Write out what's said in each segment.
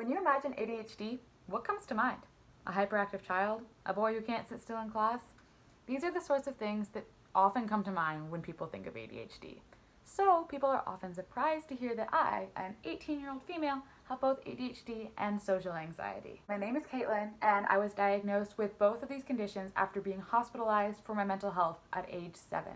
When you imagine ADHD, what comes to mind? A hyperactive child? A boy who can't sit still in class? These are the sorts of things that often come to mind when people think of ADHD. So people are often surprised to hear that I, an 18-year-old female, have both ADHD and social anxiety. My name is Katelyn, and I was diagnosed with both of these conditions after being hospitalized for my mental health at age 7.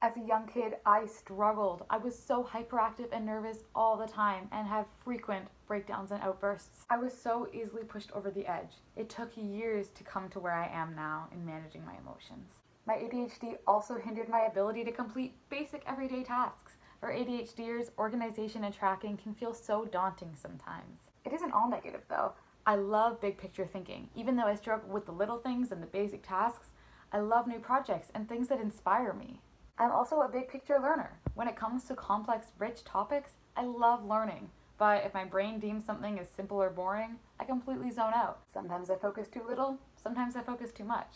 As a young kid, I struggled. I was so hyperactive and nervous all the time and had frequent breakdowns and outbursts. I was so easily pushed over the edge. It took years to come to where I am now in managing my emotions. My ADHD also hindered my ability to complete basic everyday tasks. For ADHDers, organization and tracking can feel so daunting sometimes. It isn't all negative though. I love big picture thinking. Even though I struggle with the little things and the basic tasks, I love new projects and things that inspire me. I'm also a big picture learner. When it comes to complex, rich topics, I love learning. But if my brain deems something as simple or boring, I completely zone out. Sometimes I focus too little, sometimes I focus too much.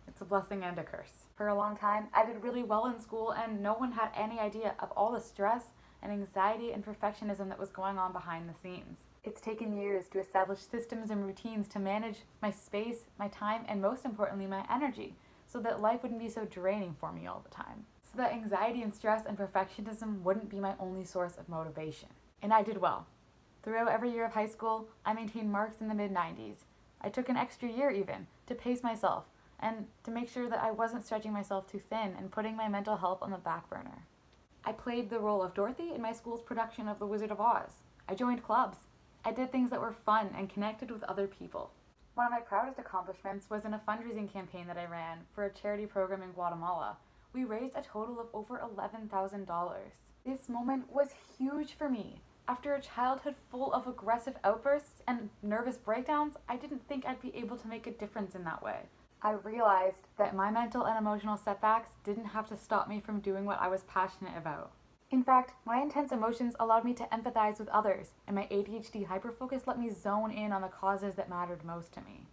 It's a blessing and a curse. For a long time, I did really well in school and no one had any idea of all the stress and anxiety and perfectionism that was going on behind the scenes. It's taken years to establish systems and routines to manage my space, my time, and most importantly, my energy, so that life wouldn't be so draining for me all the time. So that anxiety and stress and perfectionism wouldn't be my only source of motivation. And I did well. Throughout every year of high school, I maintained marks in the mid-90s. I took an extra year even to pace myself and to make sure that I wasn't stretching myself too thin and putting my mental health on the back burner. I played the role of Dorothy in my school's production of The Wizard of Oz. I joined clubs. I did things that were fun and connected with other people. One of my proudest accomplishments was in a fundraising campaign that I ran for a charity program in Guatemala. We raised a total of over $11,000. This moment was huge for me. After a childhood full of aggressive outbursts and nervous breakdowns, I didn't think I'd be able to make a difference in that way. I realized that my mental and emotional setbacks didn't have to stop me from doing what I was passionate about. In fact, my intense emotions allowed me to empathize with others, and my ADHD hyperfocus let me zone in on the causes that mattered most to me.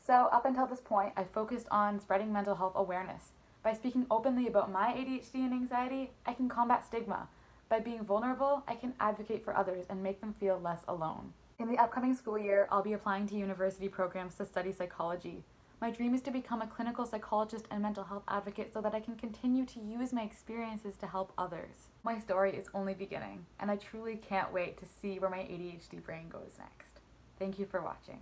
So up until this point, I focused on spreading mental health awareness. By speaking openly about my ADHD and anxiety, I can combat stigma. By being vulnerable, I can advocate for others and make them feel less alone. In the upcoming school year, I'll be applying to university programs to study psychology. My dream is to become a clinical psychologist and mental health advocate so that I can continue to use my experiences to help others. My story is only beginning, and I truly can't wait to see where my ADHD brain goes next. Thank you for watching.